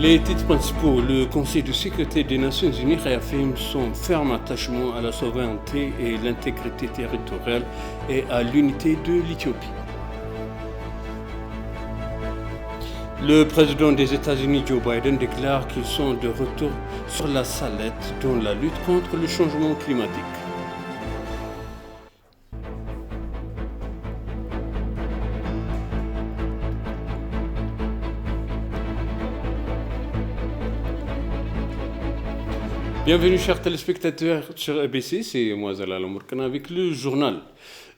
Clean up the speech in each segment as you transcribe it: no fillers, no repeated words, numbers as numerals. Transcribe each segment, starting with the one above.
Les titres principaux. Le Conseil de sécurité des Nations Unies réaffirme son ferme attachement à la souveraineté et l'intégrité territoriale et à l'unité de l'Éthiopie. Le président des États-Unis, Joe Biden, déclare qu'ils sont de retour sur la sellette dans la lutte contre le changement climatique. Bienvenue chers téléspectateurs sur ABC, c'est moi Zalal Mourkana avec le journal.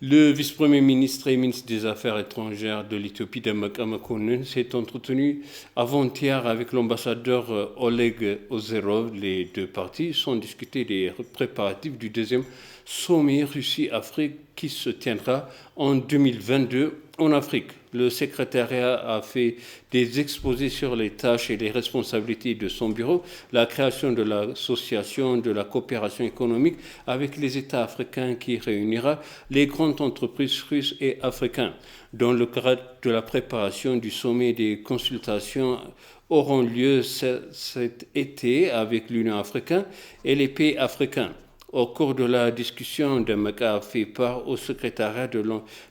Le vice-premier ministre et ministre des Affaires étrangères de l'Éthiopie, Demeke Mekonnen, s'est entretenu avant-hier avec l'ambassadeur Oleg Ozerov. Les deux parties sont discutés des préparatifs du deuxième sommet Russie-Afrique qui se tiendra en 2022 en Afrique. Le secrétariat a fait des exposés sur les tâches et les responsabilités de son bureau, la création de l'association de la coopération économique avec les États africains qui réunira les grandes entreprises russes et africaines. Dans le cadre de la préparation du sommet, des consultations auront lieu cet été avec l'Union africaine et les pays africains. Au cours de la discussion, Demeke a fait part au secrétariat de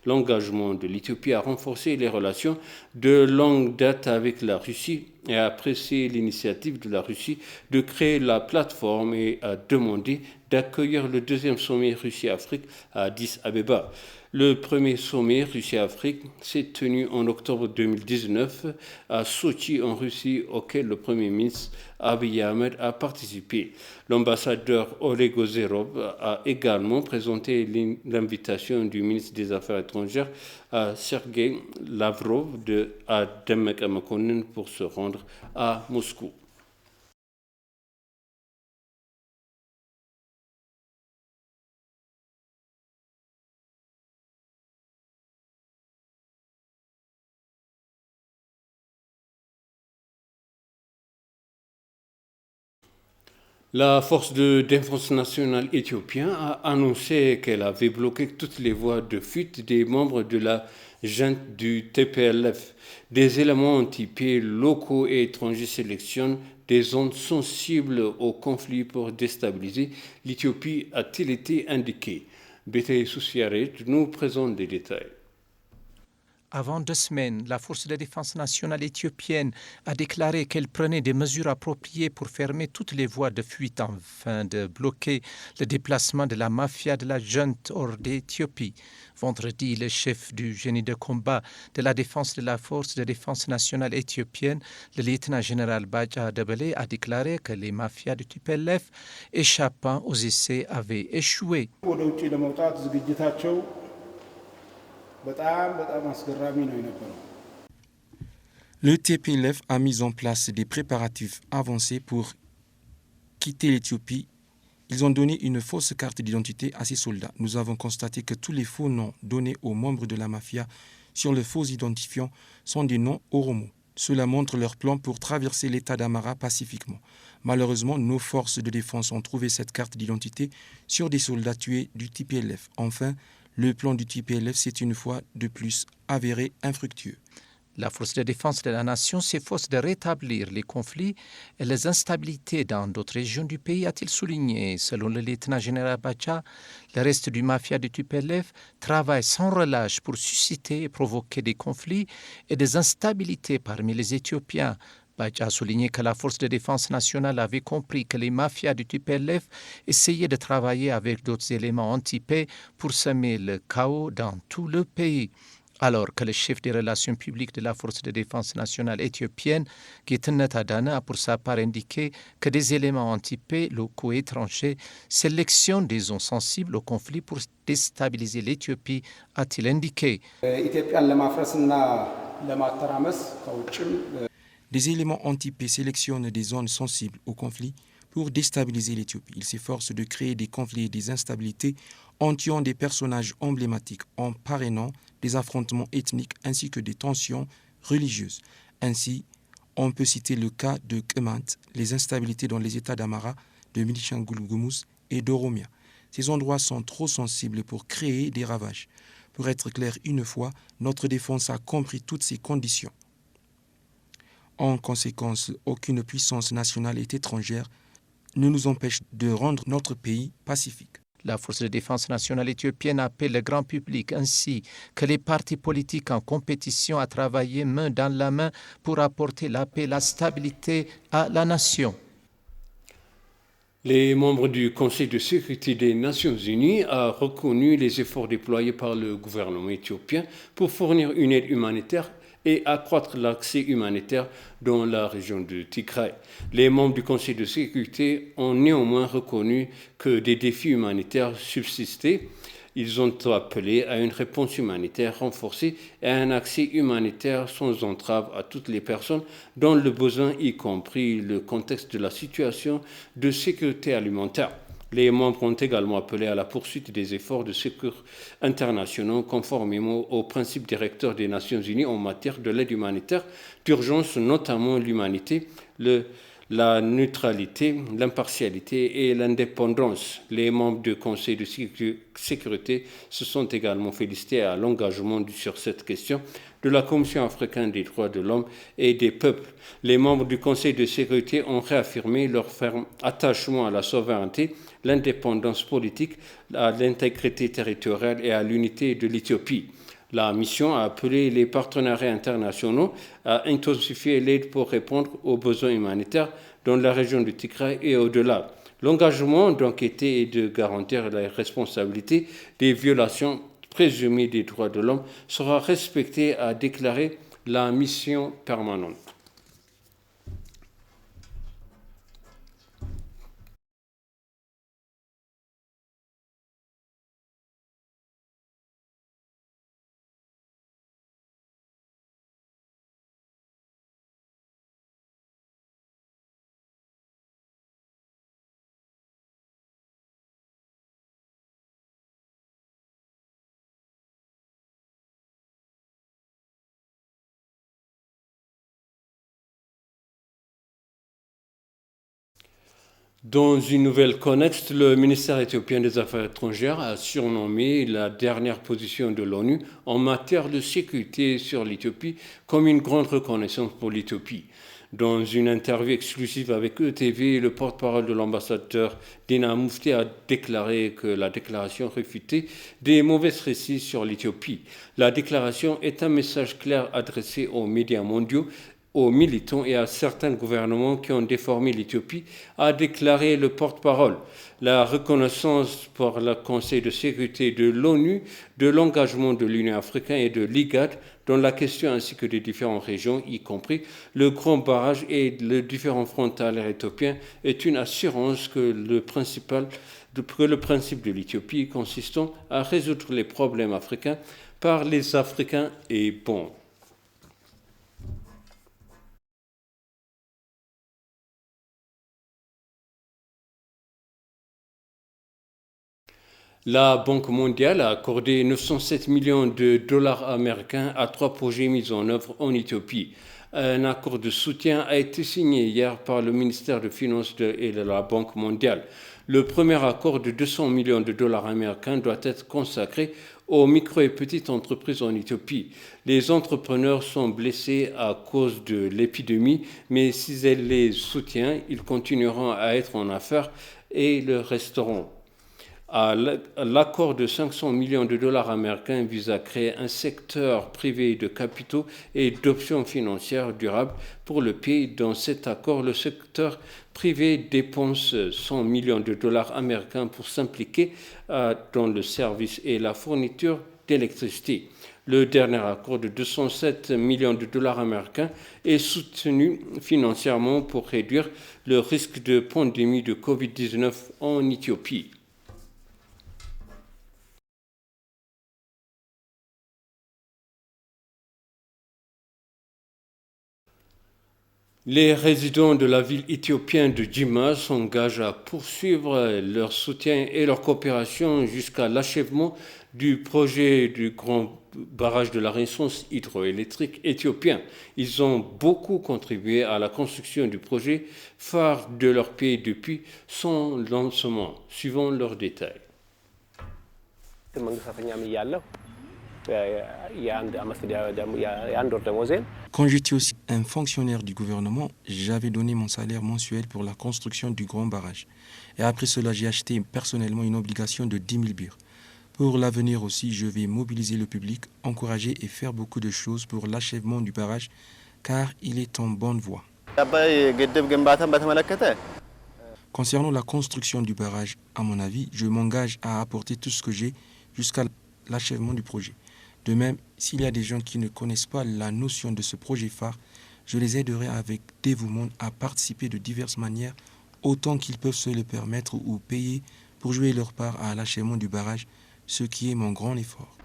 l'engagement de l'Éthiopie à renforcer les relations de longue date avec la Russie et a apprécié l'initiative de la Russie de créer la plateforme et a demandé d'accueillir le deuxième sommet Russie-Afrique à Addis Abeba. Le premier sommet Russie-Afrique s'est tenu en octobre 2019 à Sochi en Russie, auquel le Premier ministre Abiy Ahmed a participé. L'ambassadeur Oleg Ozerov a également présenté l'invitation du ministre des Affaires étrangères Sergei Lavrov à Demeke Mekonnen pour se rendre à Moscou. La force de défense nationale éthiopienne a annoncé qu'elle avait bloqué toutes les voies de fuite des membres de la junte du TPLF. Des éléments anti-pays locaux et étrangers sélectionnent des zones sensibles au conflit pour déstabiliser l'Éthiopie, a-t-il été indiqué. Bétaï Soussiaret nous présente des détails. Avant 2 semaines, la Force de défense nationale éthiopienne a déclaré qu'elle prenait des mesures appropriées pour fermer toutes les voies de fuite afin de bloquer le déplacement de la mafia de la junte hors d'Éthiopie. Vendredi, le chef du génie de combat de la défense de la Force de défense nationale éthiopienne, le lieutenant-général Baja Debele, a déclaré que les mafias du TPLF échappant aux essais avaient échoué. Le TPLF a mis en place des préparatifs avancés pour quitter l'Éthiopie. Ils ont donné une fausse carte d'identité à ces soldats. Nous avons constaté que tous les faux noms donnés aux membres de la mafia sur le faux identifiant sont des noms oromo. Cela montre leur plan pour traverser l'État d'Amara pacifiquement. Malheureusement, nos forces de défense ont trouvé cette carte d'identité sur des soldats tués du TPLF. Enfin, le plan du TPLF s'est une fois de plus avéré infructueux. La force de défense de la nation s'efforce de rétablir les conflits et les instabilités dans d'autres régions du pays, a-t-il souligné. Selon le lieutenant-général Bacha, le reste du mafia du TPLF travaille sans relâche pour susciter et provoquer des conflits et des instabilités parmi les Éthiopiens. Bacha a souligné que la force de défense nationale avait compris que les mafias du TPLF essayaient de travailler avec d'autres éléments anti-paix pour semer le chaos dans tout le pays. Alors que le chef des relations publiques de la force de défense nationale éthiopienne, Getenet Adana, a pour sa part indiqué que des éléments anti-paix locaux et étrangers sélectionnent des zones sensibles au conflit pour déstabiliser l'Éthiopie, a-t-il indiqué. Des éléments anti-paix sélectionnent des zones sensibles au conflit pour déstabiliser l'Éthiopie. Ils s'efforcent de créer des conflits et des instabilités en tuant des personnages emblématiques, en parrainant des affrontements ethniques ainsi que des tensions religieuses. Ainsi, on peut citer le cas de Kemant, les instabilités dans les États d'Amara, de Bénichangul-Gumuz et d'Oromia. Ces endroits sont trop sensibles pour créer des ravages. Pour être clair une fois, notre défense a compris toutes ces conditions. En conséquence, aucune puissance nationale et étrangère ne nous empêche de rendre notre pays pacifique. La force de défense nationale éthiopienne appelle le grand public ainsi que les partis politiques en compétition à travailler main dans la main pour apporter la paix et la stabilité à la nation. Les membres du Conseil de sécurité des Nations Unies ont reconnu les efforts déployés par le gouvernement éthiopien pour fournir une aide humanitaire et accroître l'accès humanitaire dans la région de Tigray. Les membres du Conseil de sécurité ont néanmoins reconnu que des défis humanitaires subsistaient. Ils ont appelé à une réponse humanitaire renforcée et à un accès humanitaire sans entrave à toutes les personnes dans le besoin, y compris le contexte de la situation de sécurité alimentaire. Les membres ont également appelé à la poursuite des efforts de secours internationaux conformément aux principes directeurs des Nations Unies en matière de l'aide humanitaire d'urgence, notamment l'humanité, la neutralité, l'impartialité et l'indépendance. Les membres du Conseil de sécurité se sont également félicités à l'engagement sur cette question de la Commission africaine des droits de l'homme et des peuples. Les membres du Conseil de sécurité ont réaffirmé leur ferme attachement à la souveraineté, l'indépendance politique, à l'intégrité territoriale et à l'unité de l'Éthiopie. La mission a appelé les partenaires internationaux à intensifier l'aide pour répondre aux besoins humanitaires dans la région du Tigray et au-delà. L'engagement donc était de garantir la responsabilité des violations présumées des droits de l'homme sera respecté, a déclaré la mission permanente. Dans une nouvelle contexte, le ministère éthiopien des Affaires étrangères a surnommé la dernière position de l'ONU en matière de sécurité sur l'Éthiopie comme une grande reconnaissance pour l'Éthiopie. Dans une interview exclusive avec ETV, le porte-parole de l'ambassadeur Dina Mufti a déclaré que la déclaration réfutait des mauvais récits sur l'Éthiopie. La déclaration est un message clair adressé aux médias mondiaux, aux militants et à certains gouvernements qui ont déformé l'Éthiopie, a déclaré le porte-parole. La reconnaissance par le Conseil de sécurité de l'ONU de l'engagement de l'Union africaine et de l'IGAD dans la question ainsi que des différentes régions, y compris le Grand Barrage et les différents frontaliers éthiopiens, est une assurance que le principe de l'Éthiopie consistant à résoudre les problèmes africains par les Africains est bon. La Banque mondiale a accordé 907 millions de dollars américains à 3 projets mis en œuvre en Éthiopie. Un accord de soutien a été signé hier par le ministère des Finances et de la Banque mondiale. Le premier accord de 200 millions de dollars américains doit être consacré aux micro et petites entreprises en Éthiopie. Les entrepreneurs sont blessés à cause de l'épidémie, mais si elle les soutient, ils continueront à être en affaires et le resteront. L'accord de 500 millions de dollars américains vise à créer un secteur privé de capitaux et d'options financières durables pour le pays. Dans cet accord, le secteur privé dépense 100 millions de dollars américains pour s'impliquer dans le service et la fourniture d'électricité. Le dernier accord de 207 millions de dollars américains est soutenu financièrement pour réduire le risque de pandémie de Covid-19 en Éthiopie. Les résidents de la ville éthiopienne de Djima s'engagent à poursuivre leur soutien et leur coopération jusqu'à l'achèvement du projet du grand barrage de la Renaissance hydroélectrique éthiopien. Ils ont beaucoup contribué à la construction du projet phare de leur pays depuis son lancement, suivant leurs détails. Quand j'étais aussi un fonctionnaire du gouvernement, j'avais donné mon salaire mensuel pour la construction du grand barrage. Et après cela, j'ai acheté personnellement une obligation de 10 000 birrs. Pour l'avenir aussi, je vais mobiliser le public, encourager et faire beaucoup de choses pour l'achèvement du barrage, car il est en bonne voie. Concernant la construction du barrage, à mon avis, je m'engage à apporter tout ce que j'ai jusqu'à l'achèvement du projet. De même, s'il y a des gens qui ne connaissent pas la notion de ce projet phare, je les aiderai avec dévouement à participer de diverses manières, autant qu'ils peuvent se le permettre ou payer pour jouer leur part à l'achèvement du barrage, ce qui est mon grand effort.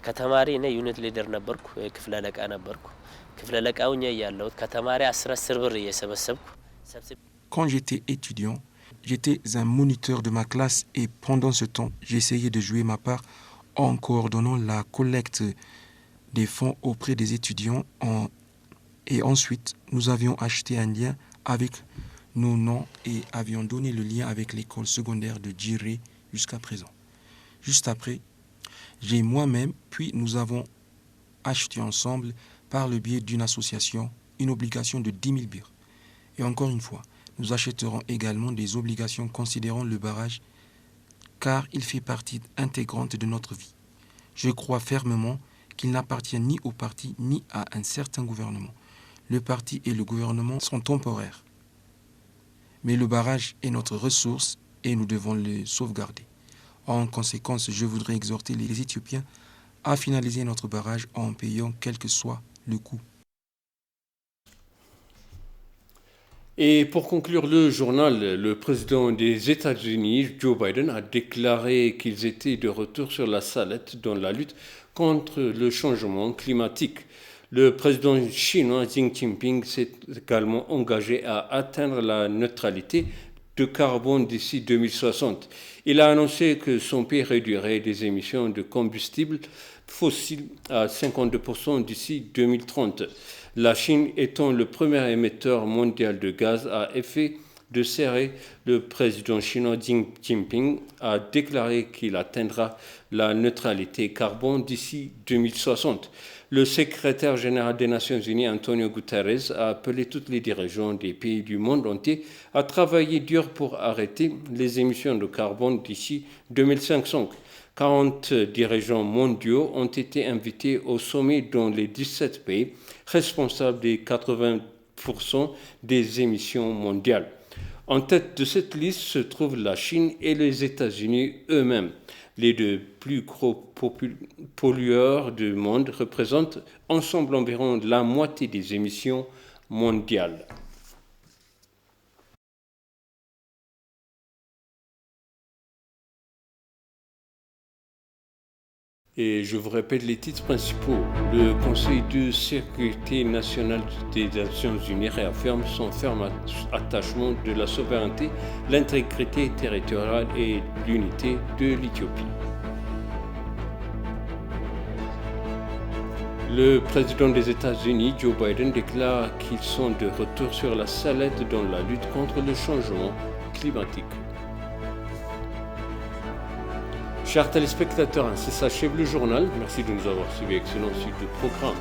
Quand j'étais étudiant, j'étais un moniteur de ma classe et pendant ce temps, j'essayais de jouer ma part en coordonnant la collecte des fonds auprès des étudiants. Et ensuite, nous avions acheté un lien avec nos noms et avions donné le lien avec l'école secondaire de Djiré jusqu'à présent. Juste après, j'ai moi-même, puis nous avons acheté ensemble, par le biais d'une association, une obligation de 10 000 birrs. Et encore une fois, nous achèterons également des obligations considérant le barrage, car il fait partie intégrante de notre vie. Je crois fermement qu'il n'appartient ni au parti ni à un certain gouvernement. Le parti et le gouvernement sont temporaires. Mais le barrage est notre ressource et nous devons le sauvegarder. En conséquence, je voudrais exhorter les Éthiopiens à finaliser notre barrage en payant quel que soit le coût. Et pour conclure le journal, le président des États-Unis, Joe Biden, a déclaré qu'ils étaient de retour sur la sellette dans la lutte contre le changement climatique. Le président chinois Xi Jinping s'est également engagé à atteindre la neutralité de carbone d'ici 2060. Il a annoncé que son pays réduirait des émissions de combustibles fossiles à 52% d'ici 2030. La Chine étant le premier émetteur mondial de gaz à effet de serre, le président chinois Xi Jinping a déclaré qu'il atteindra la neutralité carbone d'ici 2060. Le secrétaire général des Nations Unies, Antonio Guterres, a appelé tous les dirigeants des pays du monde entier à travailler dur pour arrêter les émissions de carbone d'ici 2050. 40 dirigeants mondiaux ont été invités au sommet dans les 17 pays responsables des 80% des émissions mondiales. En tête de cette liste se trouvent la Chine et les États-Unis eux-mêmes. Les deux plus gros pollueurs du monde représentent ensemble environ la moitié des émissions mondiales. Et je vous répète les titres principaux. Le Conseil de sécurité nationale des Nations Unies réaffirme son ferme attachement de la souveraineté, l'intégrité territoriale et l'unité de l'Éthiopie. Le président des États-Unis, Joe Biden, déclare qu'ils sont de retour sur la sellette dans la lutte contre le changement climatique. Chers téléspectateurs, ainsi s'achève le journal. Merci de nous avoir suivis. Excellente suite de programme.